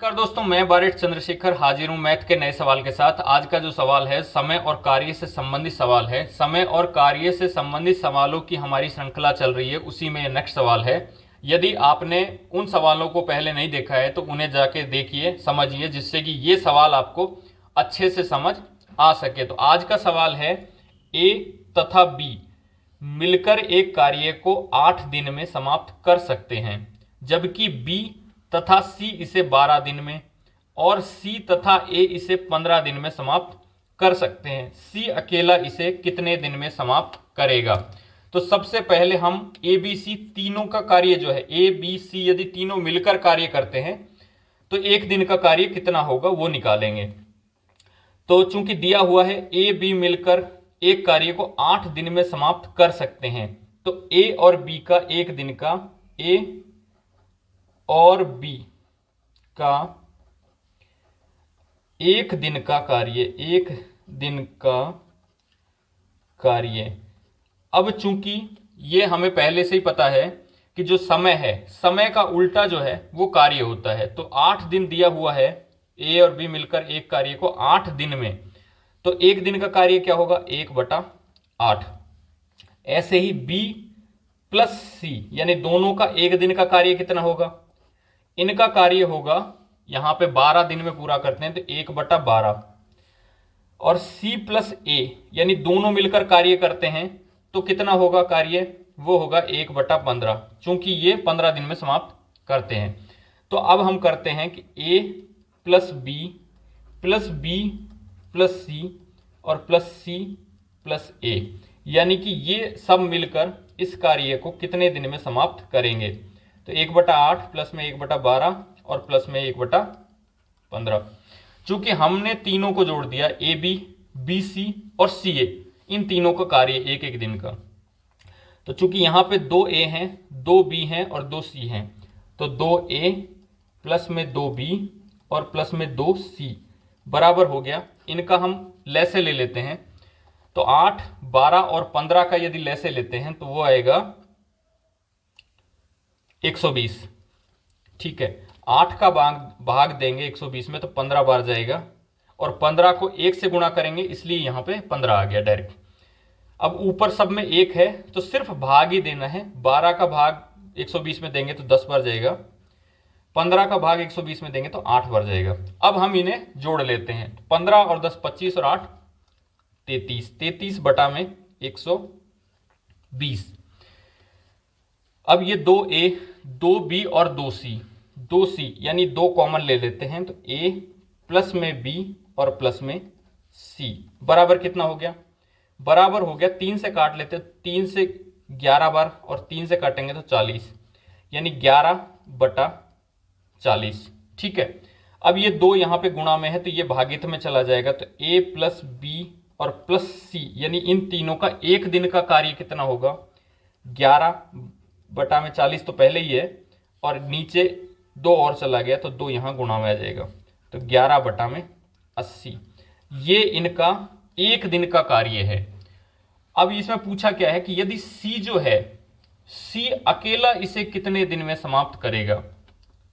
नमस्कार दोस्तों, मैं बारिश चंद्रशेखर हाजिर हूं मैथ के नए सवाल के साथ। आज का जो सवाल है समय और कार्य से संबंधित सवाल है। समय और कार्य से संबंधित सवालों की हमारी श्रृंखला चल रही है, उसी में नेक्स्ट सवाल है। यदि आपने उन सवालों को पहले नहीं देखा है तो उन्हें जाके देखिए, समझिए, जिससे कि ये सवाल आपको अच्छे से समझ आ सके। तो आज का सवाल है, ए तथा बी मिलकर एक कार्य को 8 दिन में समाप्त कर सकते हैं, जबकि बी तथा सी इसे 12 दिन में और सी तथा ए इसे 15 दिन में समाप्त कर सकते हैं। सी अकेला इसे कितने दिन में समाप्त करेगा? तो सबसे पहले हम ए बी सी तीनों का कार्य जो है, ए बी सी यदि तीनों मिलकर कार्य करते हैं तो एक दिन का कार्य कितना होगा वो निकालेंगे। तो चूंकि दिया हुआ है ए बी मिलकर एक कार्य को 8 दिन में समाप्त कर सकते हैं, तो ए और बी का एक दिन का, ए और बी का एक दिन का कार्य, एक दिन का कार्य। अब चूंकि ये हमें पहले से ही पता है कि जो समय है, समय का उल्टा जो है वो कार्य होता है। तो 8 दिन दिया हुआ है, ए और बी मिलकर एक कार्य को 8 दिन में, तो एक दिन का कार्य क्या होगा? 1/8। ऐसे ही बी प्लस सी यानी दोनों का एक दिन का कार्य कितना होगा? इनका कार्य होगा, यहां पे 12 दिन में पूरा करते हैं तो 1/12। और C प्लस ए यानी दोनों मिलकर कार्य करते हैं तो कितना होगा कार्य? वो होगा 1/15, चूंकि ये 15 दिन में समाप्त करते हैं। तो अब हम करते हैं कि A plus B plus C और प्लस C प्लस A, यानी कि ये सब मिलकर इस कार्य को कितने दिन में समाप्त करेंगे? तो 1/8 प्लस में 1/12 और प्लस में 1/15। चूंकि हमने तीनों को जोड़ दिया, ए बी, बी सी और सी ए, इन तीनों का कार्य एक एक दिन का। तो चूंकि यहां पे 2 ए हैं, 2 बी हैं और 2 सी हैं, तो 2 ए प्लस में 2 बी और प्लस में 2 सी बराबर हो गया। इनका हम लैसे ले लेते हैं, तो 8, 12 और 15 का यदि लैसे लेते हैं तो वो आएगा 120। ठीक है, 8 का भाग देंगे 120 में तो 15 बार जाएगा, और 15 को 1 से गुणा करेंगे, इसलिए यहां पे 15 आ गया डायरेक्ट। अब ऊपर सब में 1 है तो सिर्फ भाग ही देना है। 12 का भाग 120 में देंगे तो 10 बार जाएगा, 15 का भाग 120 में देंगे तो 8 बार जाएगा। अब हम इन्हें जोड़ लेते हैं, 15 और 10 25 और 8 33, 33 बटा में 120। अब ये 2A, 2B और 2C यानी 2 कॉमन ले लेते हैं, तो A प्लस में B और प्लस में C बराबर कितना हो गया? बराबर हो गया, 3 से काट लेते हैं, 3 से 11 बार और 3 से काटेंगे तो 40, यानी 11/40। ठीक है, अब ये 2 यहां पे गुणा में है तो ये भागित में चला जाएगा, तो A प्लस B और प्लस C यानी इन तीनों का एक दिन का कार्य कितना होगा? 11/40 तो पहले ही है, और नीचे 2 और चला गया तो 2 यहां गुणा में आ जाएगा, तो 11/80। ये इनका एक दिन का कार्य है। अब इसमें पूछा क्या है कि यदि C जो है, C अकेला इसे कितने दिन में समाप्त करेगा?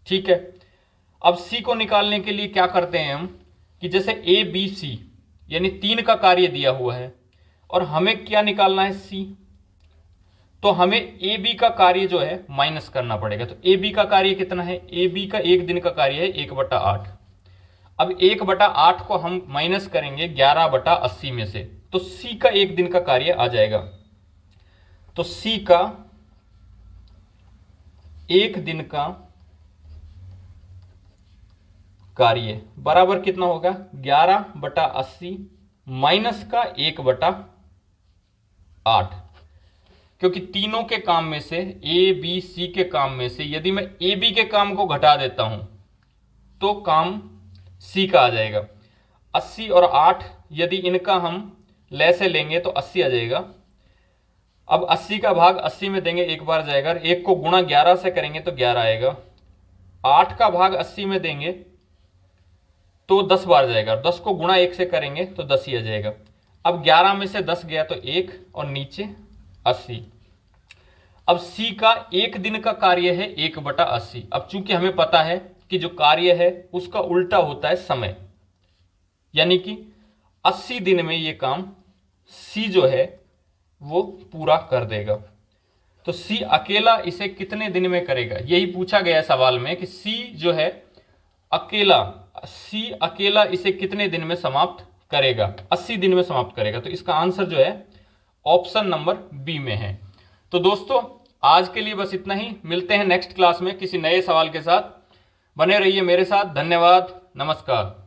ठीक है, अब C को निकालने के लिए क्या करते हैं हम कि जैसे A B C यानी 3 का कार्य दिया हुआ है और हमें क्या निकालना है? C, तो हमें ए बी का कार्य जो है माइनस करना पड़ेगा। तो ए बी का कार्य कितना है? ए बी का एक दिन का कार्य है 1/8। अब 1/8 को हम माइनस करेंगे 11/80 में से, तो सी का एक दिन का कार्य आ जाएगा। तो सी का एक दिन का कार्य बराबर कितना होगा? 11/80 माइनस का 1/8, क्योंकि तीनों के काम में से, ए बी सी के काम में से यदि मैं ए बी के काम को घटा देता हूं तो काम सी का आ जाएगा। 80 और 8 यदि इनका हम लैसे लेंगे तो 80 आ जाएगा। अब 80 का भाग 80 में देंगे, एक बार जाएगा, एक को गुणा 11 से करेंगे तो 11 आएगा। 8 का भाग 80 में देंगे तो 10 बार जाएगा, 10 को गुणा 1 से करेंगे तो 10 ही आ जाएगा। अब 11 में से 10 गया तो 1 और नीचे 80। अब C का एक दिन का कार्य है 1/80। अब चूंकि हमें पता है कि जो कार्य है उसका उल्टा होता है समय, यानी कि 80 दिन में ये काम सी जो है वो पूरा कर देगा। तो सी अकेला इसे कितने दिन में करेगा, यही पूछा गया सवाल में कि सी जो है सी अकेला इसे कितने दिन में समाप्त करेगा, 80 दिन में समाप्त करेगा। तो इसका आंसर जो है ऑप्शन नंबर बी में है। तो दोस्तों आज के लिए बस इतना ही, मिलते हैं नेक्स्ट क्लास में किसी नए सवाल के साथ। बने रहिए मेरे साथ। धन्यवाद, नमस्कार।